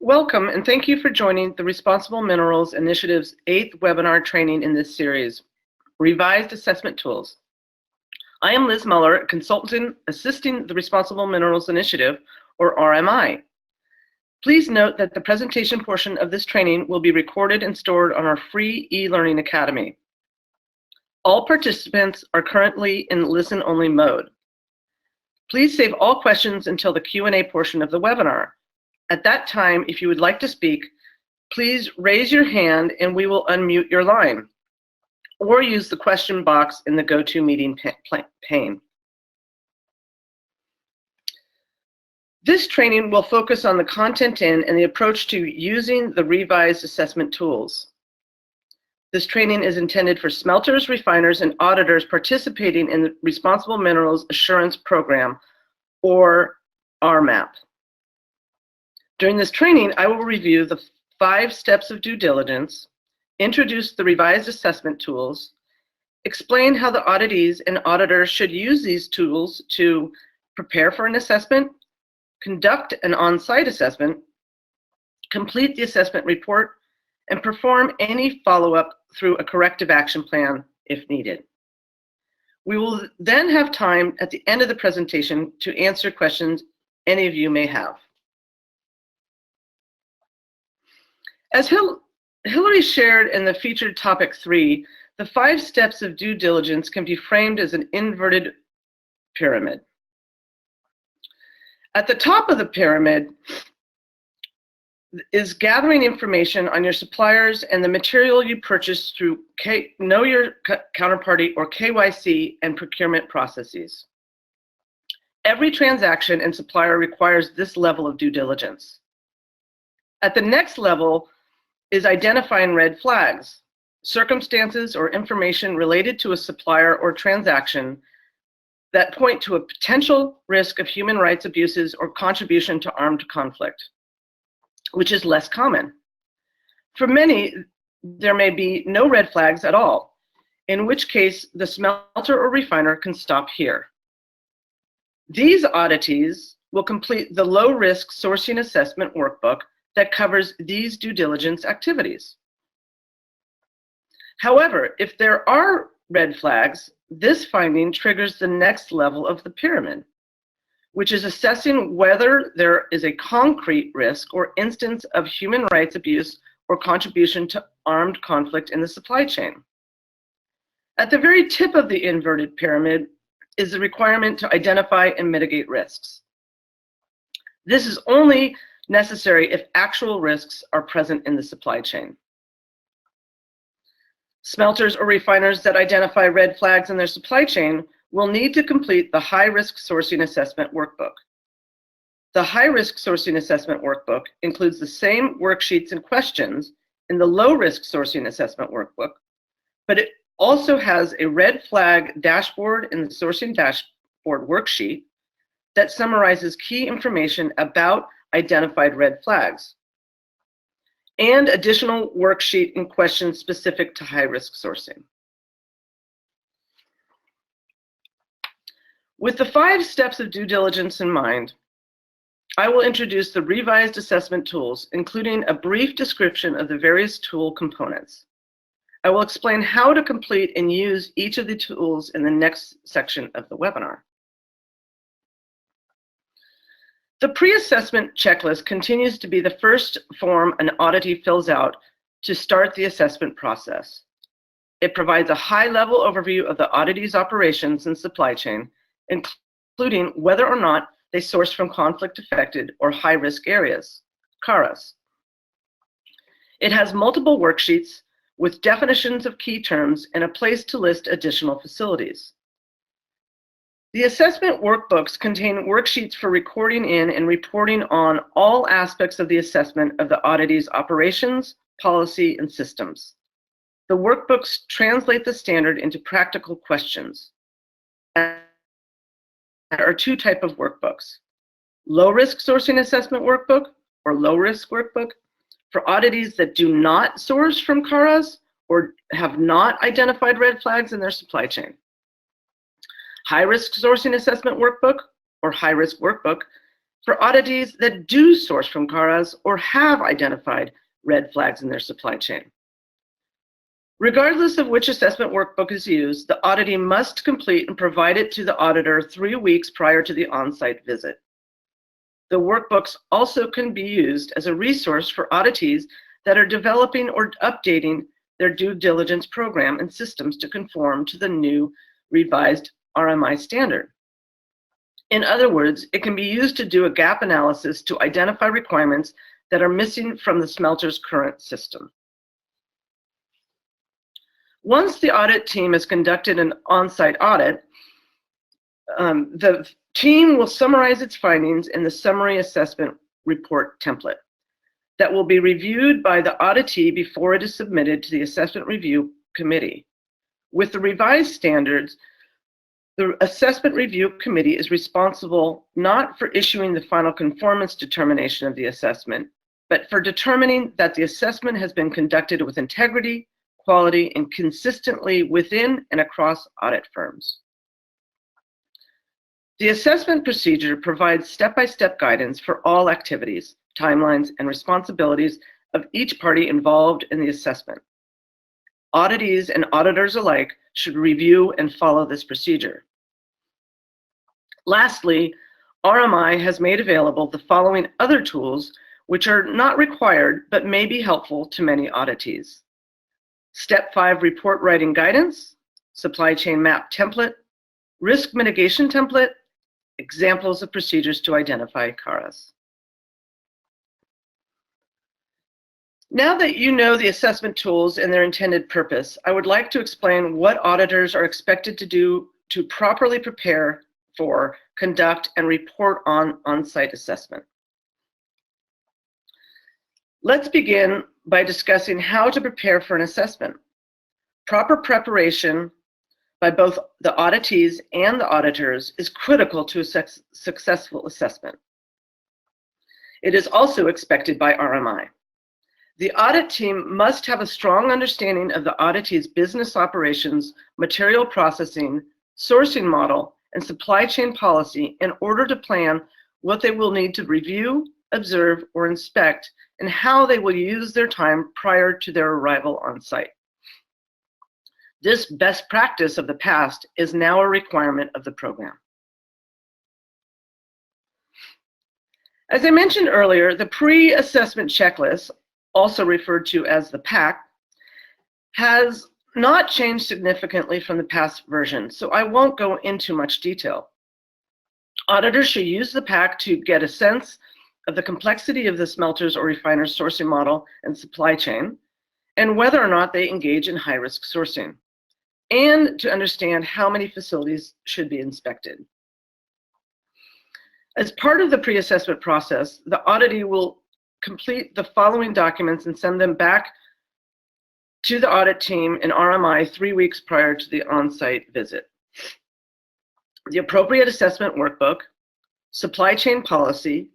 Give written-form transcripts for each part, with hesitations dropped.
Welcome, and thank you for joining the Responsible Minerals Initiative's 8th webinar training in this series, Revised Assessment Tools. I am Liz Muller, a consultant assisting the Responsible Minerals Initiative, or RMI. Please note that the presentation portion of this training will be recorded and stored on our free e-learning academy. All participants are currently in listen-only mode. Please save all questions until the Q&A portion of the webinar. At that time, if you would like to speak, please raise your hand and we will unmute your line, or use the question box in the GoToMeeting pane. This training will focus on the content in and the approach to using the revised assessment tools. This training is intended for smelters, refiners, and auditors participating in the Responsible Minerals Assurance Program, or RMAP. During this training, I will review the 5 steps of due diligence, introduce the revised assessment tools, explain how the auditees and auditors should use these tools to prepare for an assessment, conduct an on-site assessment, complete the assessment report, and perform any follow-up through a corrective action plan if needed. We will then have time at the end of the presentation to answer questions any of you may have. As Hillary shared in the featured topic 3, the 5 steps of due diligence can be framed as an inverted pyramid. At the top of the pyramid is gathering information on your suppliers and the material you purchase through Know Your Counterparty, or KYC, and procurement processes. Every transaction and supplier requires this level of due diligence. At the next level is identifying red flags, circumstances or information related to a supplier or transaction that point to a potential risk of human rights abuses or contribution to armed conflict, which is less common. For many, there may be no red flags at all, in which case the smelter or refiner can stop here. These auditees will complete the low-risk sourcing assessment workbook that covers these due diligence activities. However, if there are red flags, this finding triggers the next level of the pyramid, which is assessing whether there is a concrete risk or instance of human rights abuse or contribution to armed conflict in the supply chain. At the very tip of the inverted pyramid is the requirement to identify and mitigate risks. This is only necessary if actual risks are present in the supply chain. Smelters or refiners that identify red flags in their supply chain will need to complete the high-risk sourcing assessment workbook. The high-risk sourcing assessment workbook includes the same worksheets and questions in the low-risk sourcing assessment workbook, but it also has a red flag dashboard in the sourcing dashboard worksheet that summarizes key information about identified red flags, and additional worksheet and questions specific to high-risk sourcing. With the 5 steps of due diligence in mind, I will introduce the revised assessment tools, including a brief description of the various tool components. I will explain how to complete and use each of the tools in the next section of the webinar. The pre-assessment checklist continues to be the first form an auditee fills out to start the assessment process. It provides a high-level overview of the auditee's operations and supply chain, including whether or not they source from conflict-affected or high-risk areas, CARAs. It has multiple worksheets with definitions of key terms and a place to list additional facilities. The assessment workbooks contain worksheets for recording in and reporting on all aspects of the assessment of the auditee's operations, policy, and systems. The workbooks translate the standard into practical questions. There are 2 types of workbooks: low-risk sourcing assessment workbook, or low-risk workbook, for auditees that do not source from CARAs or have not identified red flags in their supply chain. High-risk sourcing assessment workbook, or high-risk workbook, for oddities that do source from CARAs or have identified red flags in their supply chain. Regardless of which assessment workbook is used, the auditee must complete and provide it to the auditor 3 weeks prior to the on-site visit. The workbooks also can be used as a resource for auditees that are developing or updating their due diligence program and systems to conform to the new revised RMI standard. In other words, it can be used to do a gap analysis to identify requirements that are missing from the smelter's current system. Once the audit team has conducted an on-site audit, the team will summarize its findings in the summary assessment report template that will be reviewed by the auditee before it is submitted to the assessment review committee. With the revised standards, the assessment review committee is responsible not for issuing the final conformance determination of the assessment, but for determining that the assessment has been conducted with integrity, quality, and consistently within and across audit firms. The assessment procedure provides step-by-step guidance for all activities, timelines, and responsibilities of each party involved in the assessment. Auditees and auditors alike should review and follow this procedure. Lastly, RMI has made available the following other tools which are not required but may be helpful to many auditees. Step 5 report writing guidance, supply chain map template, risk mitigation template, examples of procedures to identify CARAs. Now that you know the assessment tools and their intended purpose, I would like to explain what auditors are expected to do to properly prepare for, conduct, and report on on-site assessment. Let's begin by discussing how to prepare for an assessment. Proper preparation by both the auditees and the auditors is critical to a successful assessment. It is also expected by RMI. The audit team must have a strong understanding of the auditee's business operations, material processing, sourcing model, and supply chain policy in order to plan what they will need to review, observe, or inspect, and how they will use their time prior to their arrival on site. This best practice of the past is now a requirement of the program. As I mentioned earlier, the pre-assessment checklist, also referred to as the PAC, has not changed significantly from the past version, so I won't go into much detail. Auditors should use the PAC to get a sense of the complexity of the smelter's or refiner's sourcing model and supply chain, and whether or not they engage in high-risk sourcing, and to understand how many facilities should be inspected. As part of the pre-assessment process, the auditee will complete the following documents and send them back to the audit team in RMI 3 weeks prior to the on-site visit. The appropriate assessment workbook, supply chain policy,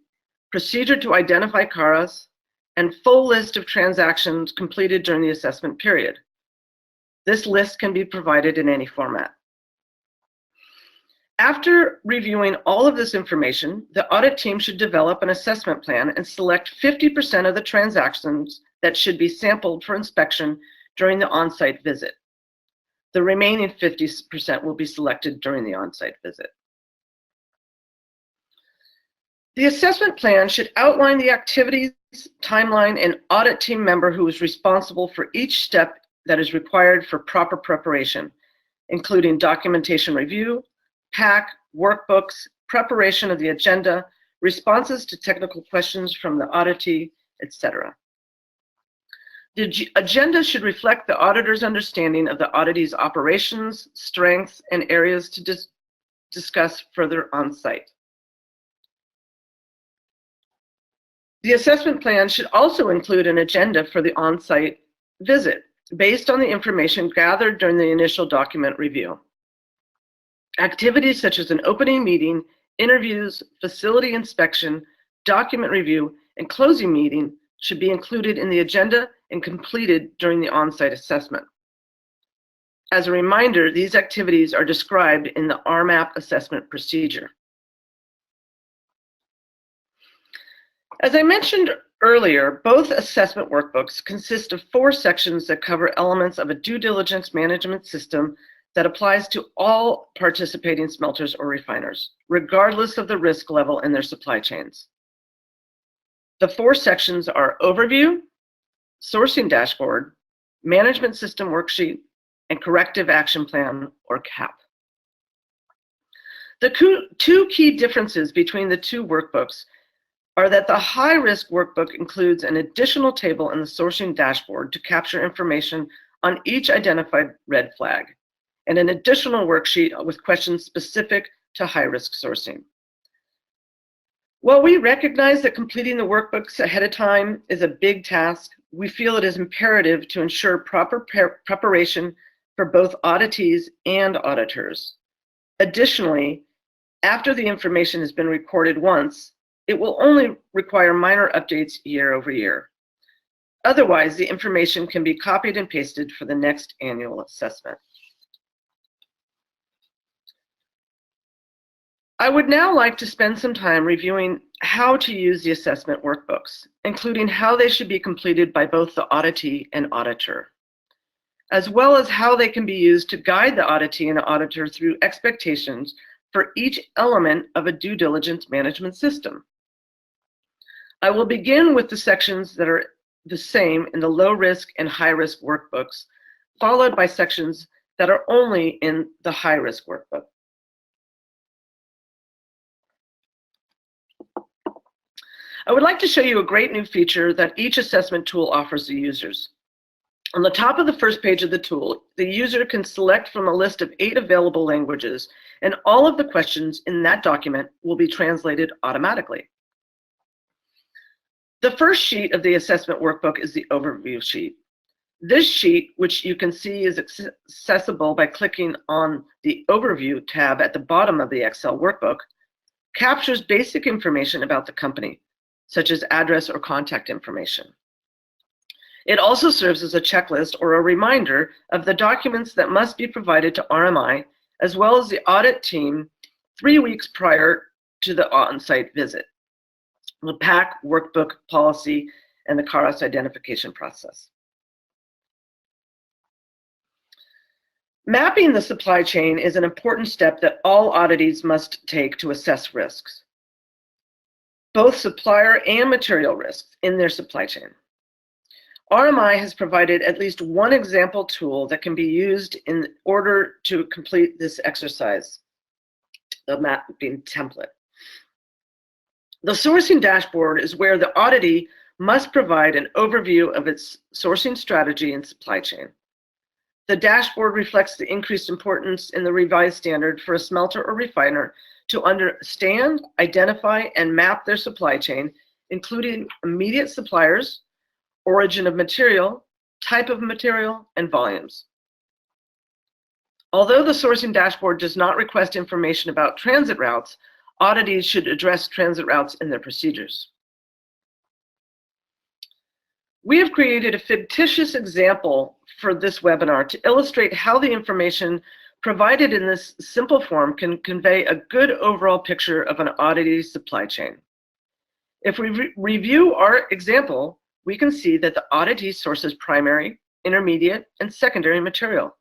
procedure to identify CARAs, and full list of transactions completed during the assessment period. This list can be provided in any format. After reviewing all of this information, the audit team should develop an assessment plan and select 50% of the transactions that should be sampled for inspection during the on-site visit. The remaining 50% will be selected during the on-site visit. The assessment plan should outline the activities, timeline, and audit team member who is responsible for each step that is required for proper preparation, including documentation review, PAC, workbooks, preparation of the agenda, responses to technical questions from the auditee, etc. The agenda should reflect the auditor's understanding of the auditee's operations, strengths, and areas to discuss further on site. The assessment plan should also include an agenda for the on-site visit based on the information gathered during the initial document review. Activities such as an opening meeting, interviews, facility inspection, document review, and closing meeting should be included in the agenda and completed during the on-site assessment. As a reminder, these activities are described in the RMAP assessment procedure. As I mentioned earlier, both assessment workbooks consist of 4 sections that cover elements of a due diligence management system that applies to all participating smelters or refiners, regardless of the risk level in their supply chains. The 4 sections are Overview, Sourcing Dashboard, Management System Worksheet, and Corrective Action Plan, or CAP. The 2 key differences between the 2 workbooks are that the high-risk workbook includes an additional table in the sourcing dashboard to capture information on each identified red flag, and an additional worksheet with questions specific to high-risk sourcing. While we recognize that completing the workbooks ahead of time is a big task, we feel it is imperative to ensure proper preparation for both auditees and auditors. Additionally, after the information has been recorded once, it will only require minor updates year over year. Otherwise, the information can be copied and pasted for the next annual assessment. I would now like to spend some time reviewing how to use the assessment workbooks, including how they should be completed by both the auditee and auditor, as well as how they can be used to guide the auditee and auditor through expectations for each element of a due diligence management system. I will begin with the sections that are the same in the low risk and high risk workbooks, followed by sections that are only in the high risk workbook. I would like to show you a great new feature that each assessment tool offers the users. On the top of the first page of the tool, the user can select from a list of 8 available languages, and all of the questions in that document will be translated automatically. The first sheet of the assessment workbook is the overview sheet. This sheet, which you can see is accessible by clicking on the Overview tab at the bottom of the Excel workbook, captures basic information about the company, such as address or contact information. It also serves as a checklist or a reminder of the documents that must be provided to RMI, as well as the audit team 3 weeks prior to the on-site visit: the PAC, workbook, policy, and the KARAS identification process. Mapping the supply chain is an important step that all auditees must take to assess risks, both supplier and material risks in their supply chain. RMI has provided at least one example tool that can be used in order to complete this exercise, the mapping template. The sourcing dashboard is where the auditee must provide an overview of its sourcing strategy and supply chain. The dashboard reflects the increased importance in the revised standard for a smelter or refiner to understand, identify, and map their supply chain, including immediate suppliers, origin of material, type of material, and volumes. Although the sourcing dashboard does not request information about transit routes, auditees should address transit routes in their procedures. We have created a fictitious example for this webinar to illustrate how the information provided in this simple form can convey a good overall picture of an auditee's supply chain. If we review our example, we can see that the auditee sources primary, intermediate, and secondary material.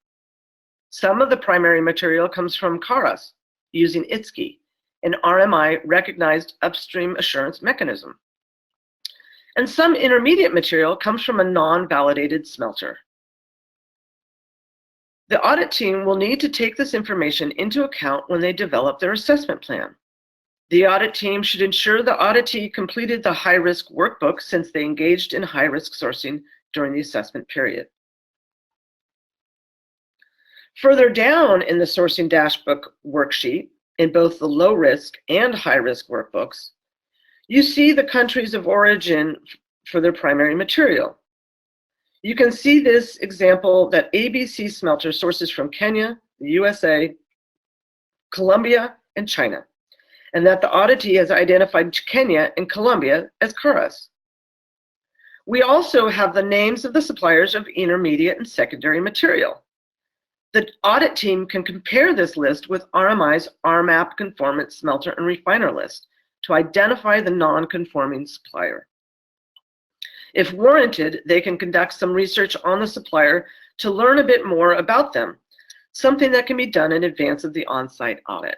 Some of the primary material comes from KARAS using ITSCI, an RMI recognized upstream assurance mechanism. And some intermediate material comes from a non-validated smelter. The audit team will need to take this information into account when they develop their assessment plan. The audit team should ensure the auditee completed the high-risk workbook since they engaged in high-risk sourcing during the assessment period. Further down in the sourcing dashbook worksheet, in both the low-risk and high-risk workbooks, you see the countries of origin for their primary material. You can see this example that ABC Smelter sources from Kenya, the USA, Colombia, and China, and that the auditee has identified Kenya and Colombia as KARAS. We also have the names of the suppliers of intermediate and secondary material. The audit team can compare this list with RMI's RMAP conformant smelter and refiner list to identify the non-conforming supplier. If warranted, they can conduct some research on the supplier to learn a bit more about them, something that can be done in advance of the on-site audit.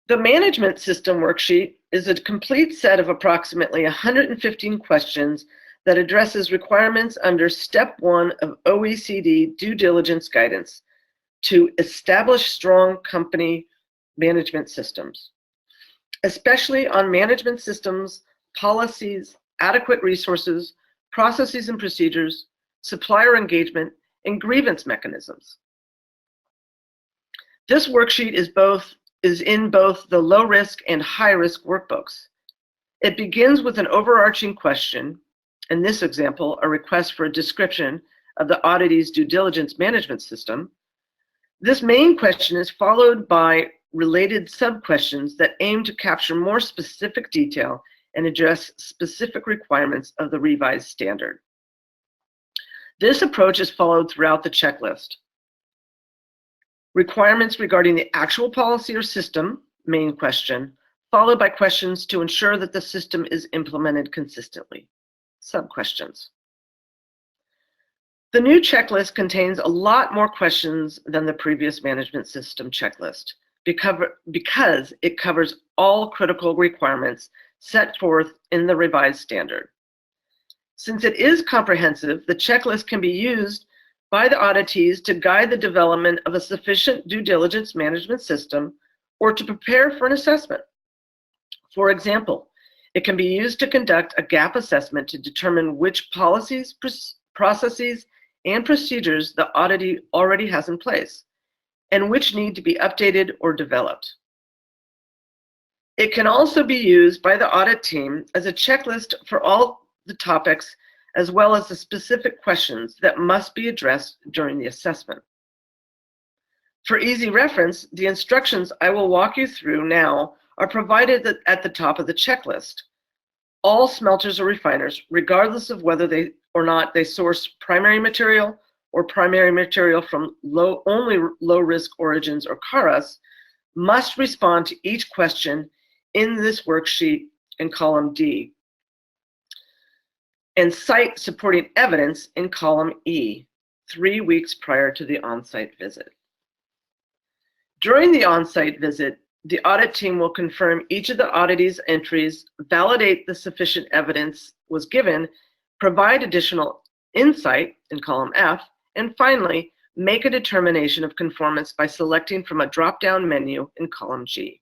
The management system worksheet is a complete set of approximately 115 questions that addresses requirements under Step 1 of OECD due diligence guidance to establish strong company management systems, especially on management systems, policies, adequate resources, processes and procedures, supplier engagement, and grievance mechanisms. This worksheet is in both the low-risk and high-risk workbooks. It begins with an overarching question, in this example, a request for a description of the Auditee's due diligence management system. This main question is followed by related sub-questions that aim to capture more specific detail and address specific requirements of the revised standard. This approach is followed throughout the checklist. Requirements regarding the actual policy or system, main question, followed by questions to ensure that the system is implemented consistently, sub-questions. The new checklist contains a lot more questions than the previous management system checklist because it covers all critical requirements set forth in the revised standard. Since it is comprehensive, the checklist can be used by the auditees to guide the development of a sufficient due diligence management system or to prepare for an assessment. For example, it can be used to conduct a gap assessment to determine which policies, processes, and procedures the auditee already has in place and which need to be updated or developed. It can also be used by the audit team as a checklist for all the topics as well as the specific questions that must be addressed during the assessment. For easy reference, the instructions I will walk you through now are provided at the top of the checklist. All smelters or refiners, regardless of whether they or not they source primary material or primary material from only low-risk origins or CARAs, must respond to each question in this worksheet in column D and cite supporting evidence in column E 3 weeks prior to the on-site visit. During the on-site visit, the audit team will confirm each of the auditee's entries, validate the sufficient evidence was given, provide additional insight in column F, and finally, make a determination of conformance by selecting from a drop-down menu in column G.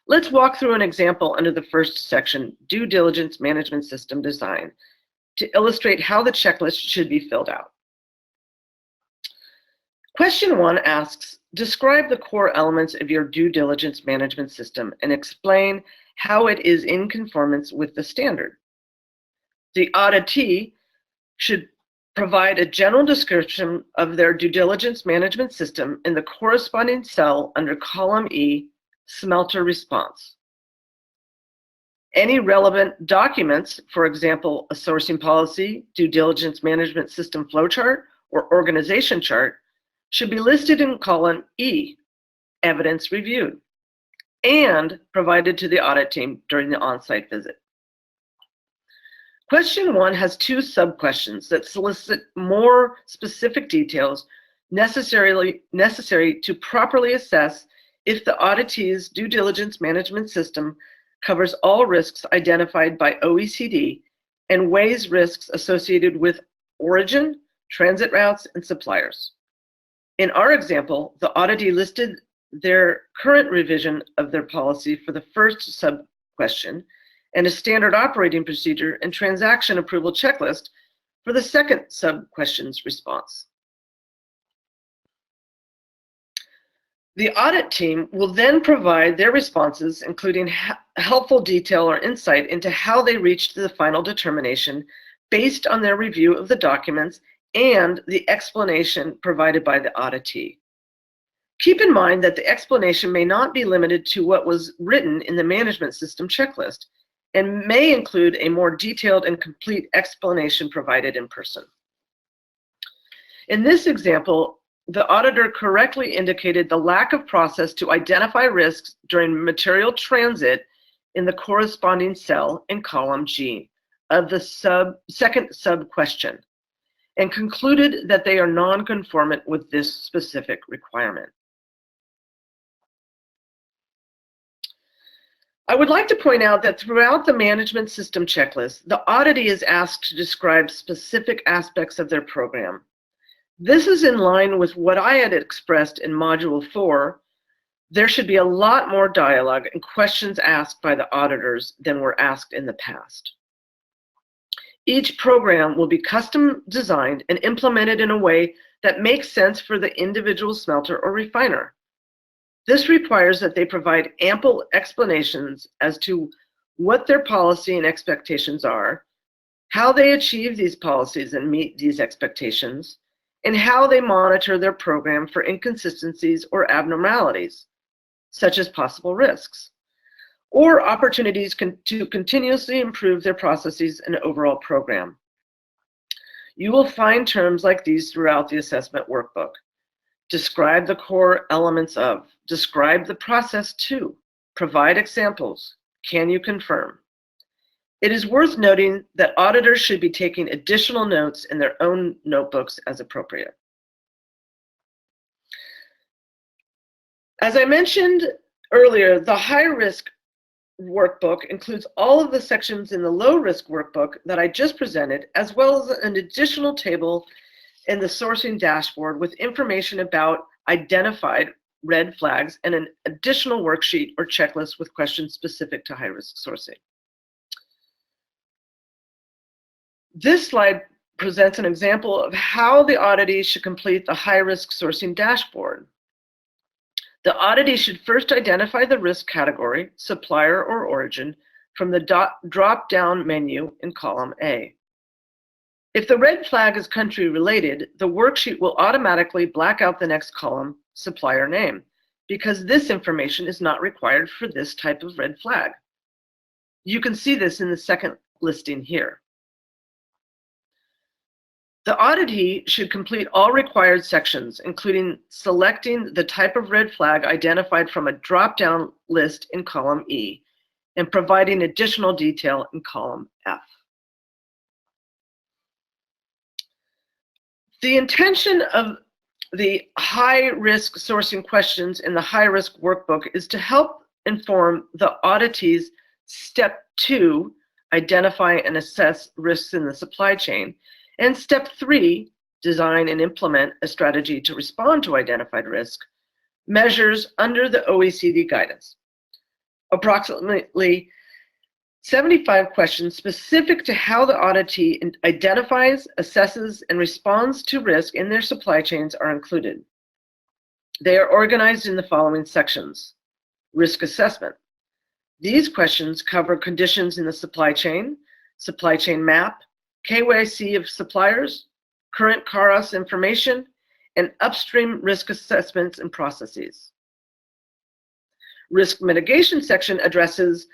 Let's walk through an example under the first section, Due Diligence Management System Design, to illustrate how the checklist should be filled out. Question 1 asks, describe the core elements of your due diligence management system and explain how it is in conformance with the standard. The auditee should provide a general description of their due diligence management system in the corresponding cell under column E, Smelter Response. Any relevant documents, for example, a sourcing policy, due diligence management system flowchart, or organization chart, should be listed in column E, Evidence Reviewed, and provided to the audit team during the on-site visit. Question 1 has 2 sub-questions that solicit more specific details necessary to properly assess if the auditee's due diligence management system covers all risks identified by OECD and weighs risks associated with origin, transit routes, and suppliers. In our example, the auditee listed their current revision of their policy for the first sub-question and a standard operating procedure and transaction approval checklist for the second sub-question's response. The audit team will then provide their responses, including helpful detail or insight into how they reached the final determination based on their review of the documents and the explanation provided by the auditee. Keep in mind that the explanation may not be limited to what was written in the management system checklist and may include a more detailed and complete explanation provided in person. In this example, the auditor correctly indicated the lack of process to identify risks during material transit in the corresponding cell in column G of the second sub-question, and concluded that they are non-conformant with this specific requirement. I would like to point out that throughout the management system checklist, the auditee is asked to describe specific aspects of their program. This is in line with what I had expressed in Module 4. There should be a lot more dialogue and questions asked by the auditors than were asked in the past. Each program will be custom designed and implemented in a way that makes sense for the individual smelter or refiner. This requires that they provide ample explanations as to what their policy and expectations are, how they achieve these policies and meet these expectations, and how they monitor their program for inconsistencies or abnormalities, such as possible risks, or opportunities to continuously improve their processes and overall program. You will find terms like these throughout the assessment workbook. Describe the core elements of, describe the process to, provide examples, can you confirm? It is worth noting that auditors should be taking additional notes in their own notebooks as appropriate. As I mentioned earlier, the high-risk workbook includes all of the sections in the low-risk workbook that I just presented, as well as an additional table in the sourcing dashboard with information about identified red flags and an additional worksheet or checklist with questions specific to high-risk sourcing. This slide presents an example of how the auditee should complete the high-risk sourcing dashboard. The auditee should first identify the risk category, supplier or origin, from the drop-down menu in column A. If the red flag is country related, the worksheet will automatically black out the next column, supplier name, because this information is not required for this type of red flag. You can see this in the second listing here. The auditee should complete all required sections, including selecting the type of red flag identified from a drop-down list in column E and providing additional detail in column F. The intention of the high-risk sourcing questions in the high-risk workbook is to help inform the auditee's step 2, identify and assess risks in the supply chain, and step 3, design and implement a strategy to respond to identified risk, measures under the OECD guidance. Approximately 75 questions specific to how the auditee identifies, assesses, and responds to risk in their supply chains are included. They are organized in the following sections. Risk assessment. These questions cover conditions in the supply chain map, KYC of suppliers, current CARAS information, and upstream risk assessments and processes. Risk mitigation section addresses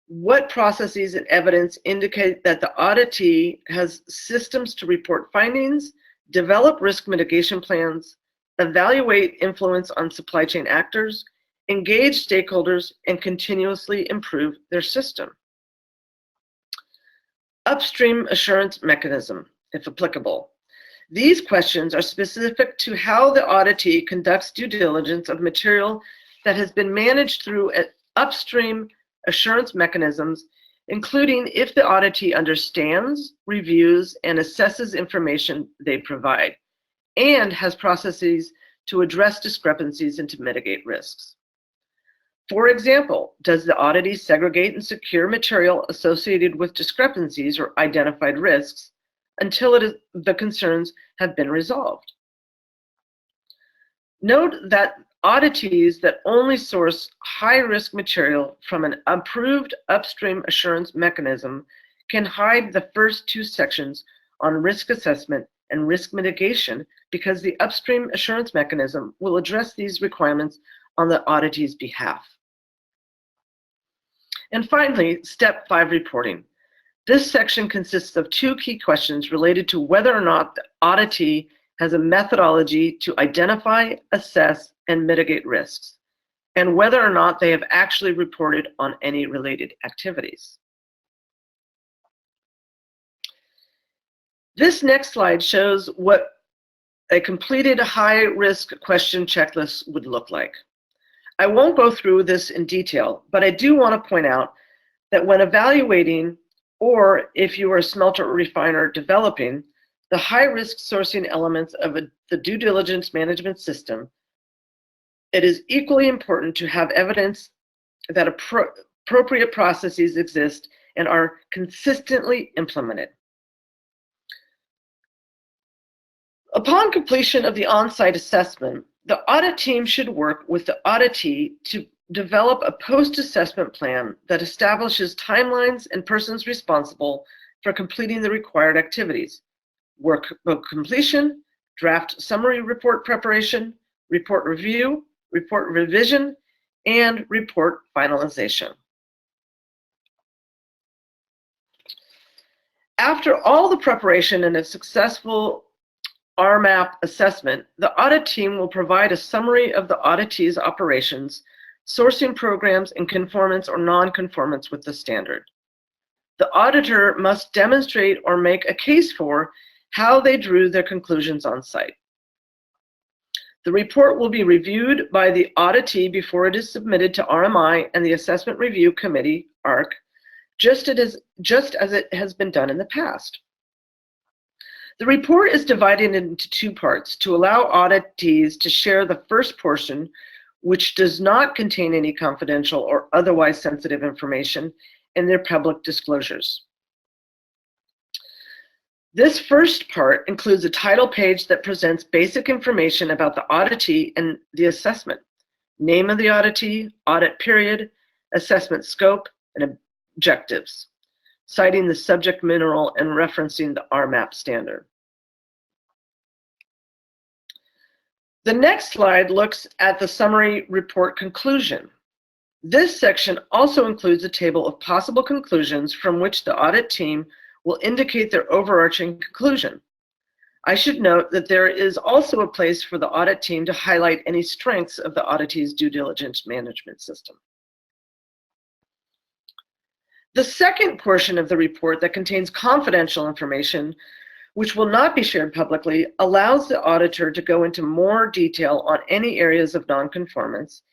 what processes and evidence indicate that the auditee has systems to report findings, develop risk mitigation plans, evaluate influence on supply chain actors, engage stakeholders, and continuously improve their system. Upstream assurance mechanism, if applicable. These questions are specific to how the auditee conducts due diligence of material that has been managed through upstream assurance mechanisms, including if the auditee understands, reviews, and assesses information they provide, and has processes to address discrepancies and to mitigate risks. For example, does the auditee segregate and secure material associated with discrepancies or identified risks until the concerns have been resolved? Note that auditees that only source high-risk material from an approved upstream assurance mechanism can hide the first 2 sections on risk assessment and risk mitigation because the upstream assurance mechanism will address these requirements on the auditee's behalf. And finally, step 5, reporting. This section consists of 2 key questions related to whether or not the auditee has a methodology to identify, assess, and mitigate risks, and whether or not they have actually reported on any related activities. This next slide shows what a completed high-risk question checklist would look like. I won't go through this in detail, but I do want to point out that when evaluating, or if you are a smelter or refiner developing, the high-risk sourcing elements of the due diligence management system, it is equally important to have evidence that appropriate processes exist and are consistently implemented. Upon completion of the on-site assessment, the audit team should work with the auditee to develop a post-assessment plan that establishes timelines and persons responsible for completing the required activities: workbook completion, draft summary report preparation, report review, report revision, and report finalization. After all the preparation and a successful RMAP assessment, the audit team will provide a summary of the auditee's operations, sourcing programs, and conformance or non-conformance with the standard. The auditor must demonstrate or make a case for how they drew their conclusions on site. The report will be reviewed by the auditee before it is submitted to RMI and the Assessment Review Committee, ARC, just as it has been done in the past. The report is divided into two parts to allow auditees to share the first portion, which does not contain any confidential or otherwise sensitive information, in their public disclosures. This first part includes a title page that presents basic information about the auditee and the assessment: name of the auditee, audit period, assessment scope, and objectives, citing the subject mineral and referencing the RMAP standard. The next slide looks at the summary report conclusion. This section also includes a table of possible conclusions from which the audit team will indicate their overarching conclusion. I should note that there is also a place for the audit team to highlight any strengths of the auditee's due diligence management system. The second portion of the report that contains confidential information, which will not be shared publicly, allows the auditor to go into more detail on any areas of nonconformance,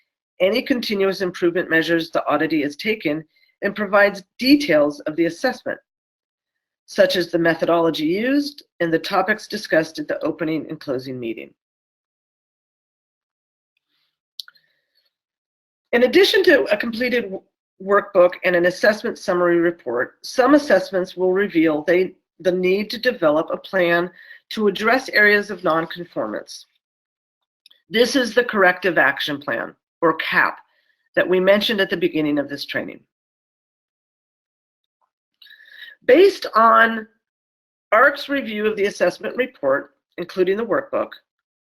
any continuous improvement measures the auditee has taken, and provides details of the assessment, such as the methodology used and the topics discussed at the opening and closing meeting. In addition to a completed workbook and an assessment summary report, some assessments will reveal the need to develop a plan to address areas of nonconformance. This is the corrective action plan, or CAP, that we mentioned at the beginning of this training. Based on ARC's review of the assessment report, including the workbook,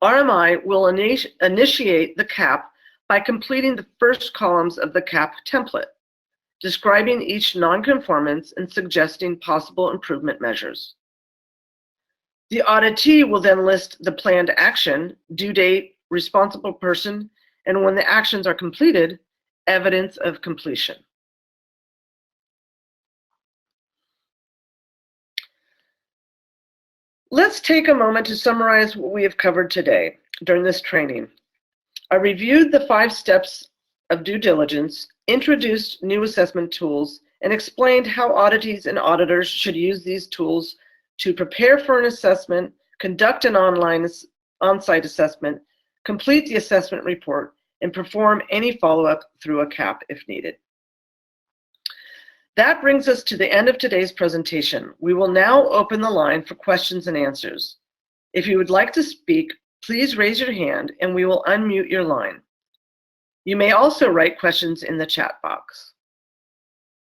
RMI will initiate the CAP by completing the first columns of the CAP template, describing each nonconformance and suggesting possible improvement measures. The auditee will then list the planned action, due date, responsible person, and when the actions are completed, evidence of completion. Let's take a moment to summarize what we have covered today during this training. I reviewed the 5 steps of due diligence, introduced new assessment tools, and explained how auditees and auditors should use these tools to prepare for an assessment, conduct an on-site assessment, complete the assessment report, and perform any follow-up through a CAP if needed. That brings us to the end of today's presentation. We will now open the line for questions and answers. If you would like to speak, please raise your hand and we will unmute your line. You may also write questions in the chat box.